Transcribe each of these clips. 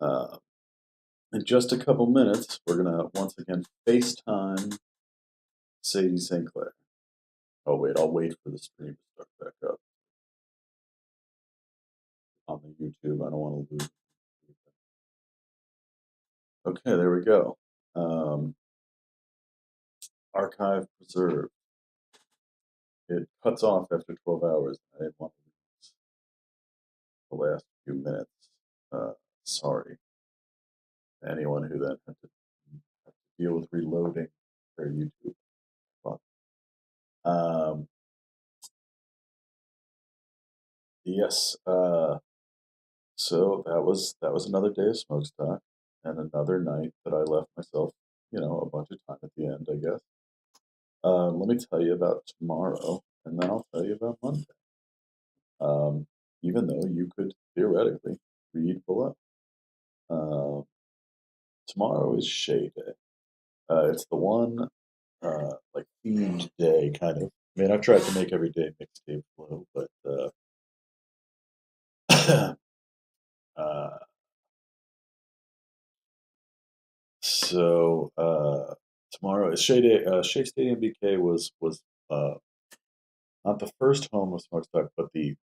Uh, in just a couple minutes, we're going to once again FaceTime Sadie St. Clair. Oh, wait, I'll wait for the stream to start back up on the YouTube. I don't want to lose. Okay, there we go. Archive preserved. It cuts off after 12 hours. I didn't want to lose the last few minutes. Sorry to anyone who then had to deal with reloading their YouTube. Um, yes. So that was another day of Smhoakstock, and another night that I left myself, a bunch of time at the end, I guess. Let me tell you about tomorrow, and then I'll tell you about Monday. Um, even though you could theoretically read below. Um, Tomorrow is Shay Day. It's the one like themed day, kind of. I mean, I've tried to make every day mixtape flow, but uh, tomorrow is Shea Day. Shea Stadium BK was uh, not the first home of Smokestack, but the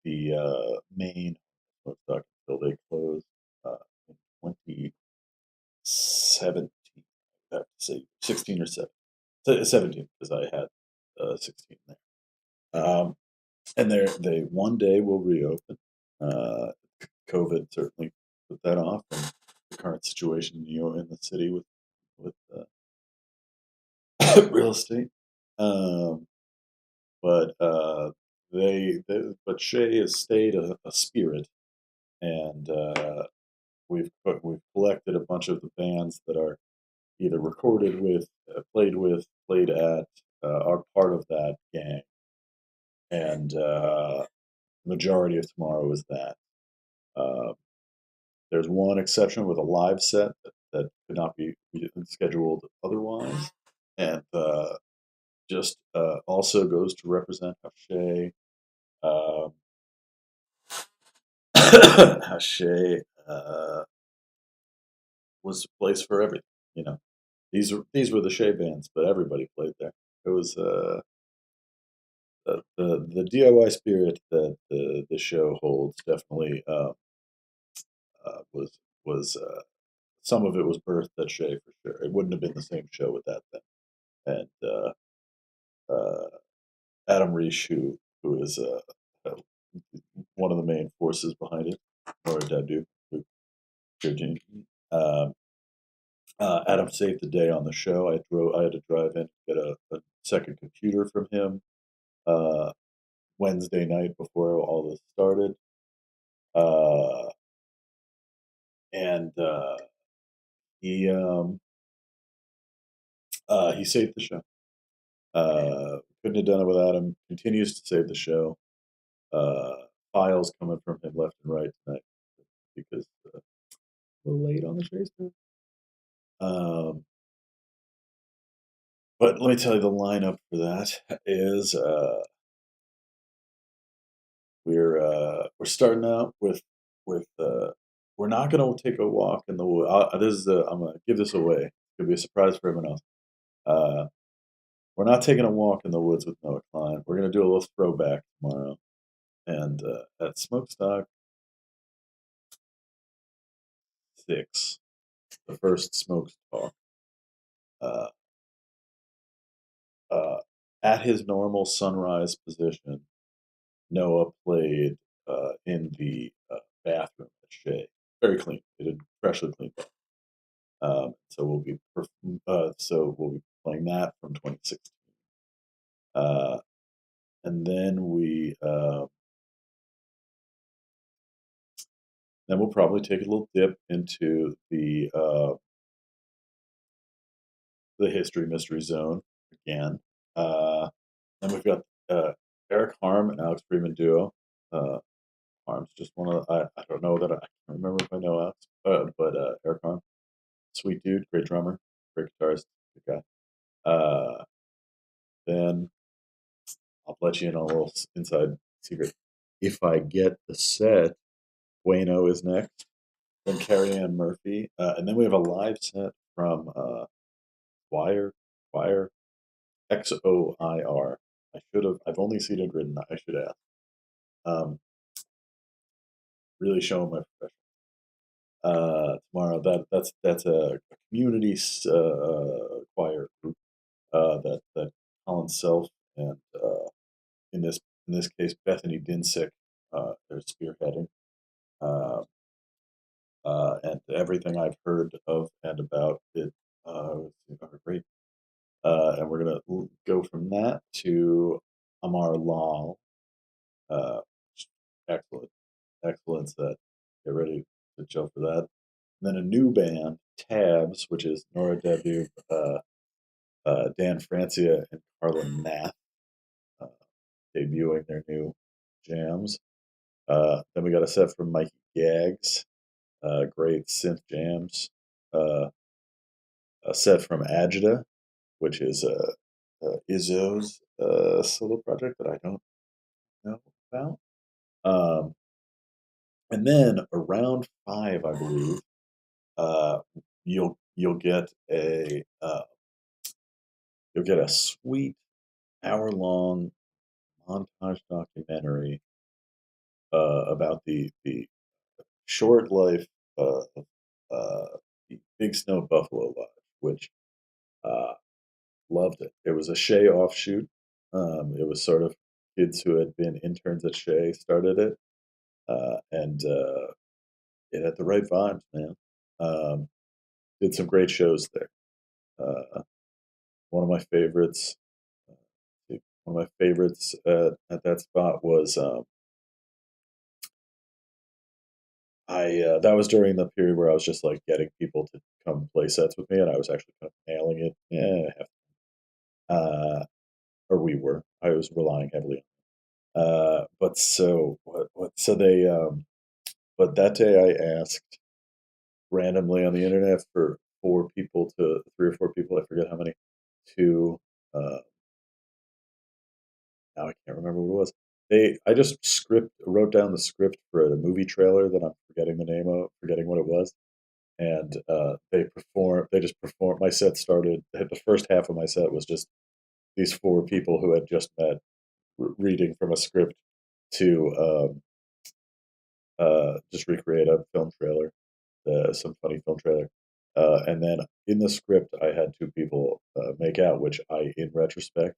main Smokestack until they closed in 2017. I have to say 16 or 17 because I had 16 there. And they one day will reopen. Uh, COVID certainly put that off, and the current situation in the city with real estate. Um, but Shay has stayed a spirit, and we've collected a bunch of the bands that are either recorded with, played at, are part of that gang, and majority of tomorrow is that. Uh, there's one exception with a live set that could not be scheduled otherwise, and just also goes to represent how Shay, um, how Shay was a place for everything. You know, these were the Shay bands, but everybody played there. It was the DIY spirit that the show holds definitely was some of it was birthed at Shay for sure. It wouldn't have been the same show with that then. And uh, Adam Reich, who is uh, one of the main forces behind it, or Dadu, um, Adam saved the day on the show. I had to drive in to get a second computer from him uh, Wednesday night before all this started, uh, and he he saved the show. Couldn't have done it without him. Continues to save the show. Uh, Files coming from him left and right tonight because a little late on the chase. Um, but let me tell you, the lineup for that is we're starting out with we're not going to take a walk in the woods. This is I'm going to give this away. It's going to be a surprise for everyone else. Uh, we're not taking a walk in the woods with Noah Klein. We're going to do a little throwback tomorrow, and at Smhoakstock XI, the first Smokes talk. Uh, uh, at his normal sunrise position, Noah played in the bathroom at Shea. Very clean. It had freshly cleaned up. So we'll be playing that from 2016, uh, and then we'll probably take a little dip into the history mystery zone again. Then we've got Eric Harm and Alex Freeman duo. Harm's just one of I don't know that I can't remember if I know Alex, but Eric Harm, sweet dude, great drummer, great guitarist, good guy. Then I'll let you in on a little inside secret. If I get the set, Bueno is next. then Carrie Ann Murphy, and then we have a live set from Choir Choir XOIR. I should have. I've only seen it written. I should ask. Um, really showing my profession. Tomorrow. That's a community choir group that Colin Self and in this case Bethany Dinsick they're spearheading. Uh, and everything I've heard of and about it are great. And we're gonna go from that to Amar Lal. Uh, excellent, excellent set. Get ready to chill for that. And then a new band, Tabs, which is Nora Debut, Dan Francia, and Carlin Nath, uh, debuting their new jams. Then we got a set from Mikey Gags, great synth jams. A set from Agita, which is Izzo's solo project that I don't know about. Um, and then around 5, I believe, uh, you'll get a sweet hour-long montage documentary about the short life of the Big Snow Buffalo Lodge, which uh, loved it. It was a Shea offshoot. It was sort of kids who had been interns at Shea started it, and it had the right vibes, man. Um, did some great shows there. One of my favorites. One of my favorites at that spot was I that was during the period where I was just like getting people to come play sets with me, and I was actually kind of nailing it. Yeah, or we were. I was relying heavily on. But so what? So they. But that day I asked randomly on the internet for 4 people to 3 or 4 people. I forget how many. To now I can't remember what it was. I just wrote down the script for a movie trailer that I'm forgetting the name of, forgetting what it was, and they just performed. My set started. The first half of my set was just these 4 people who had just met reading from a script to just recreate a film trailer, some funny film trailer. And then in the script, I had 2 people make out, which in retrospect,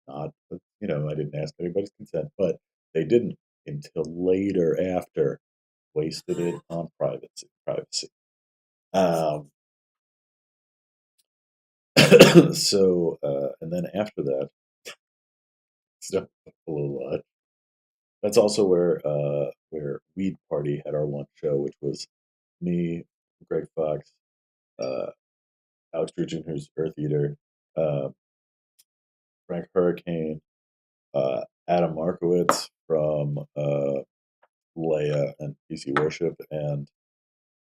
not, I didn't ask anybody's consent, but they didn't until later after wasted it on privacy. Um, and then after that, stuff a little that's also where Weed Party had our one show, which was me, Greg Fox, uh, Alex Drugin, who's Earth Eater, uh, Frank Hurricane, Adam Markowitz from Leia and PC Worship, and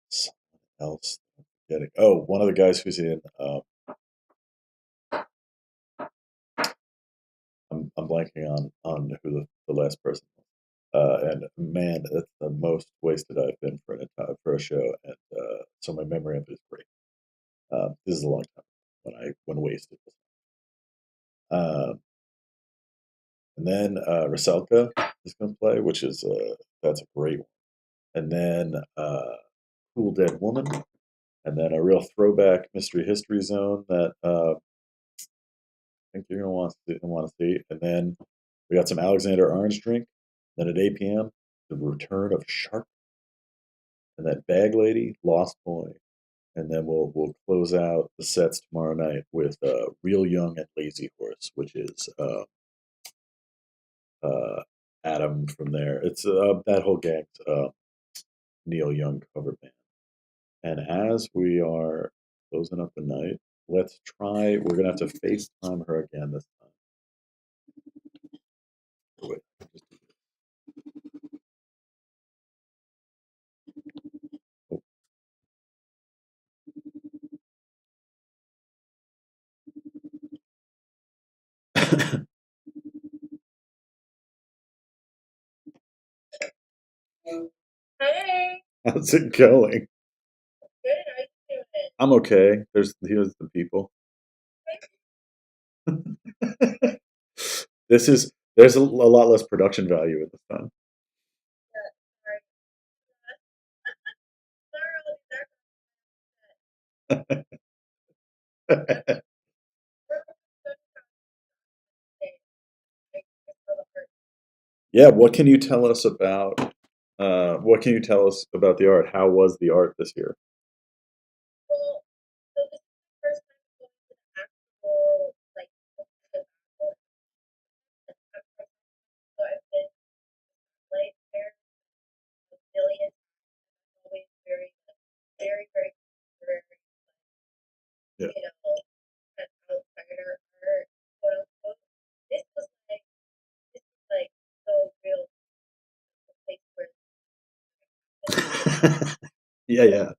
someone else. I'm forgetting. Oh, one of the guys who's in. I'm blanking on who the last person was. And man, that's the most wasted I've been for for a show, and so my memory of it is great. This is a long time when wasted was. Um, and then Rusalka is going to play, which is that's a great one. And then Cool Dead Woman, and then a real throwback Mystery History Zone that I think you're going to want to see. And then we got some Alexander Orange Drink. Then at 8 p.m., the return of Shark, and that Bag Lady, Lost Boy, and then we'll close out the sets tomorrow night with Real Young and Lazy Horse, which is uh, Adam from there. It's that whole gang's Neil Young cover band. And as we are closing up the night, let's try. We're gonna have to FaceTime her again this time. Wait, Hey. how's it going? I'm okay. Here's the people. There's a lot less production value with the sun. Yeah, what can you tell us about the art? How was the art this year? Yeah. Yeah, yeah.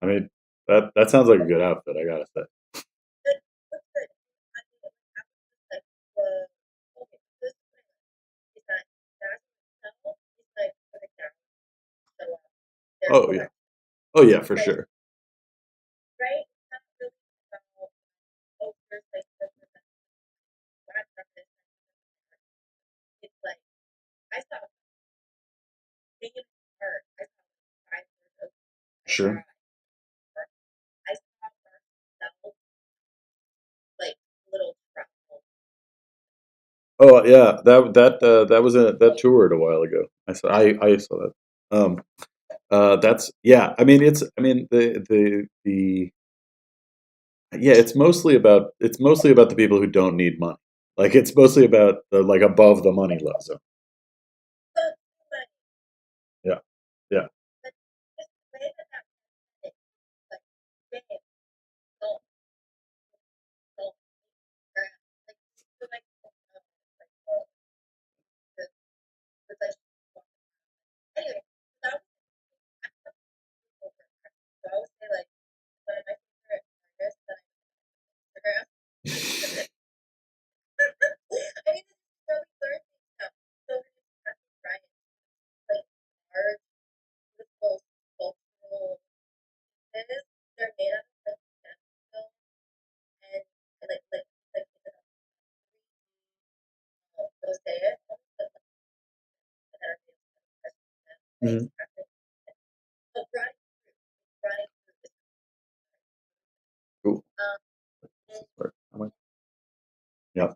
I mean, that sounds like a good outfit, I gotta say. Oh yeah. Oh yeah, for sure. Sure. Oh yeah, that was that toured a while ago. I saw that. That's yeah. I mean, the yeah. It's mostly about the people who don't need money. Like it's mostly about the like above the money level. Yeah, yeah. Mhm. Cool. Yeah.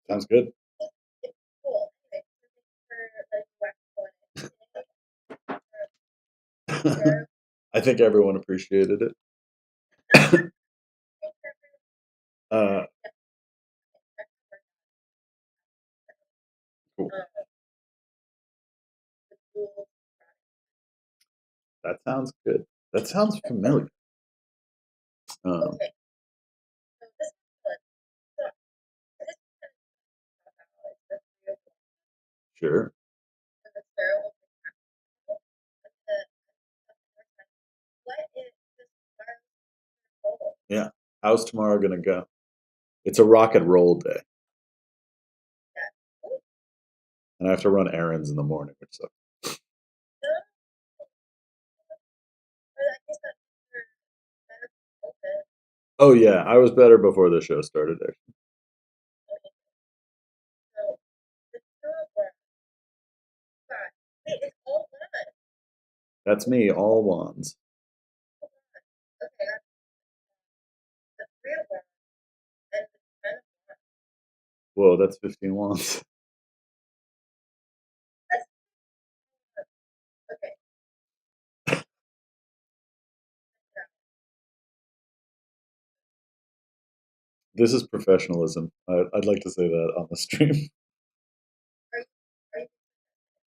Sounds good. I think everyone appreciated it. Uh, cool. That sounds good. That sounds familiar. Um, sure. Yeah. How's tomorrow gonna go? It's a rock and roll day, and I have to run errands in the morning, which sucks. Oh yeah, I was better before the show started. Actually. Okay, so the two of them, God, wait, it's all one. That's me, all wands. Hold on. Okay, that's the three of them and the ten of one. Whoa, that's 15 wands. That's okay. Now, This is professionalism. I'd like to say that on the stream are you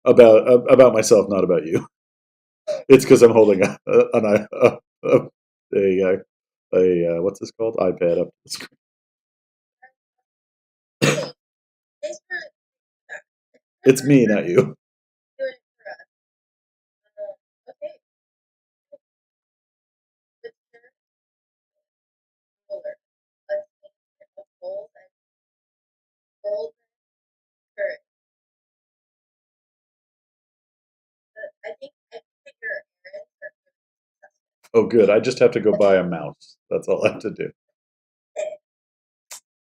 are you about myself, not about you. oh It's because I'm holding a what's this called? iPad up to the screen. okay. Thanks for that. It's me, not you. Doing it for us. Okay, the third ruler. Let's make it a bold and bold courage. I think your errands are going to be successful. Oh, good. I just have to go buy a mouse. That's all I have to do. Okay.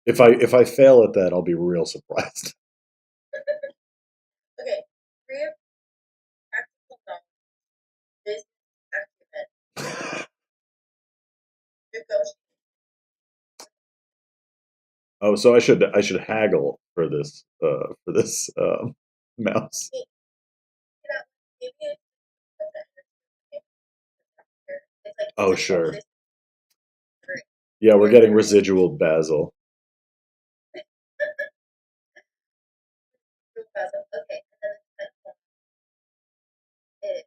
If I fail at that, I'll be real surprised. Okay. Three of practical knowledge, business acumen, negotiation. Oh, so I should haggle for this mouse. Hey, you know, maybe it's put that in here. It's like Oh, even though sure. this is great, Yeah, we're you're getting literally residual Basil. two thousand. Okay, and then the next one is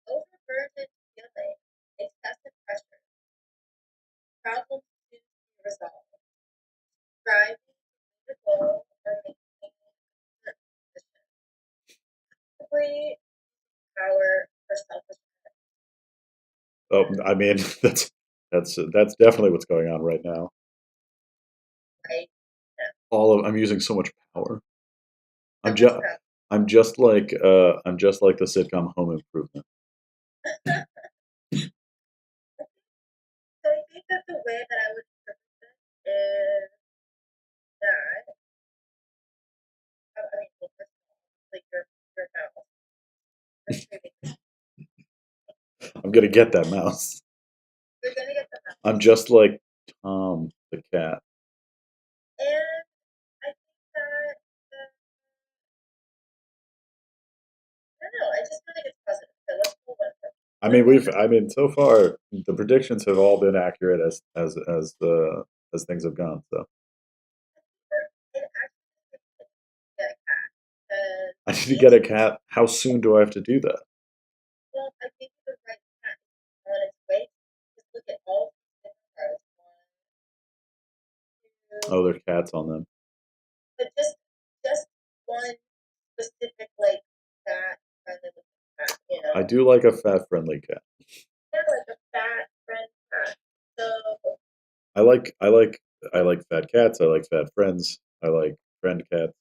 overburdened feeling, excessive pressure, problems soon to be resolved, striving to meet a goal or maintaining a certain position, simply power for self-respect, Oh, I mean that's definitely what's going on right now. right? Yeah. I'm using so much power. I'm How much just power? I'm just like the sitcom Home Improvement. So I think that the way that I would interpret this is that I mean, well, first of all, like your mouth, you're screaming, I'm gonna get that mouse. you're gonna get the mouth, I'm just like Tom the cat. and I think that I don't know. I just feel like it's positive. So let's pull one more. One more. I mean, so far the predictions have all been accurate as things have gone. So And actually, get a cat because I need to these get a cat. How soon do I have to do that? well, I think the right cat is on its way. Just look at all the different cards. One, Oh, two, there's cats on them. but just one specific like fat friendly looking cat, you I know. do like a fat friendly cat. Yeah, like a fat friend cat. So I like fat cats. I like fat friends. I like friend cats.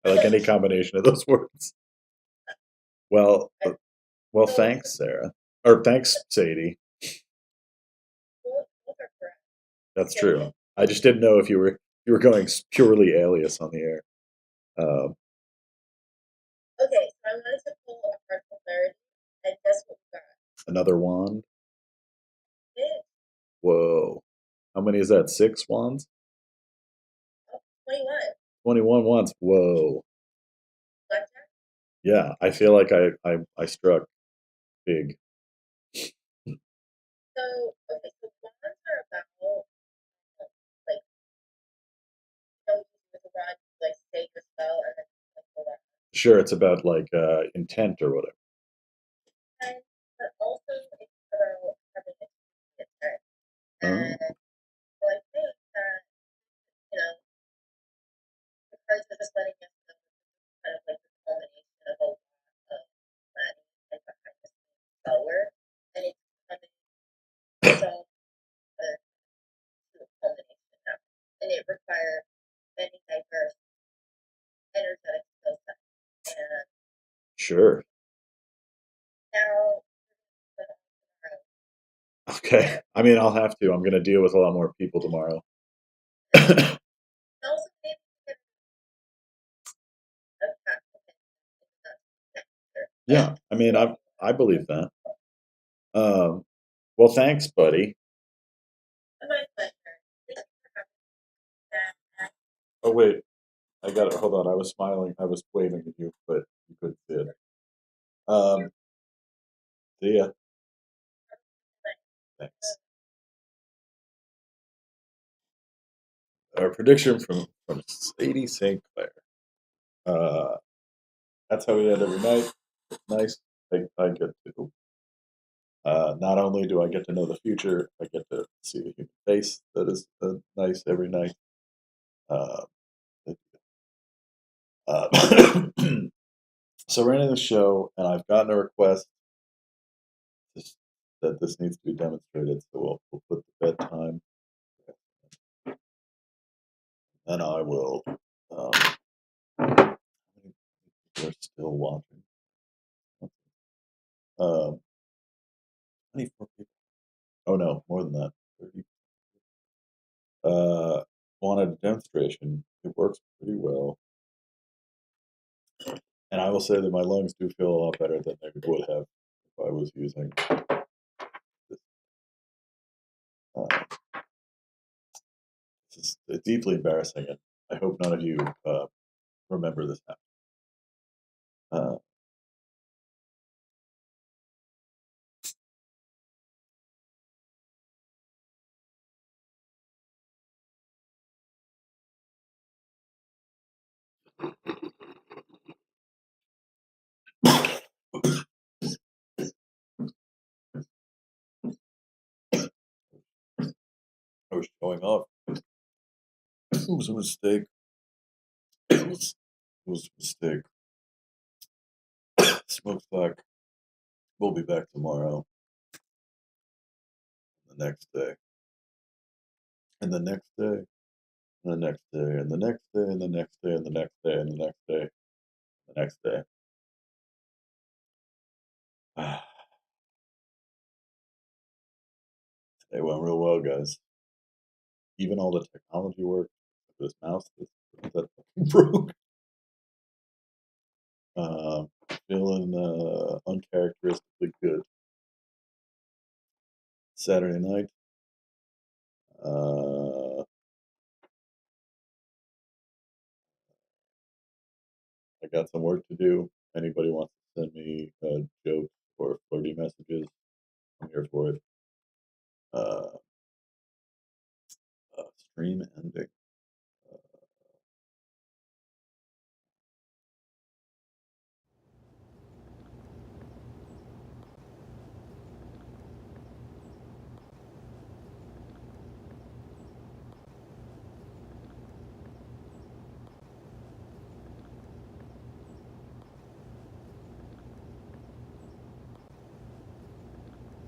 I like any combination of those words. Well, I well, so thanks, Sarah. Or thanks, Sadie. both are correct. That's Say true. it. I just didn't know if you were going purely alias on the air. Um, Okay, so I wanted to pull a card for clarity, and guess what we got? another wand. It Whoa. How many is that? Six wands? oh, 21. 21 wands. Whoa. Blackjack. Yeah, I feel like I struck big. So okay, so wands are about like with a wand, like say your spell and then like the wand. Sure, it's about like intent or whatever. And but also it's about having a intent. Oh, And so I think that you know the cards are just letting us know that this is kind of like the culmination of a lot of planning and behind the scenes spell work, and it's coming so to a culmination now, and it requires many diverse energetic skill sets. And sure. now how you're gonna split off tomorrow. Okay. I mean, I'll have to. I'm going to deal with a lot more people tomorrow. And also maybe you can attack the if that's Yeah. I mean, I believe that. Um, well, thanks, buddy. my pleasure. Thank you for having that. Oh, wait. I got it. Hold on. I was smiling. I was waving at you, but you couldn't see it. See ya. Thanks. Our prediction from Sadie St. Clair. That's how we end every night. It's nice. I get to. Not only do I get to know the future, I get to see the human face that is nice every night. Uh, uh, so we're ending the show, and I've gotten a request this, that this needs to be demonstrated. So we'll put the bedtime, and I will. We're still watching. 24 people. Oh no, more than that. 30. Wanted a demonstration. It works pretty well. And I will say that my lungs do feel a lot better than they would have if I was using this. Uh, this is deeply embarrassing, and I hope none of you remember this happening. I was showing off. It was a mistake. It was a mistake. Smhoakstock. We'll be back tomorrow. The next day. And the next day. And the next day. And the next day. And the next day. And the next day. And the next day. The next day. Today went real well, guys. Even all the technology work. This mouse that broke. Feeling uncharacteristically good. Saturday night. I got some work to do. Anybody wants to send me jokes or flirty messages, I'm here for it. Stream ending.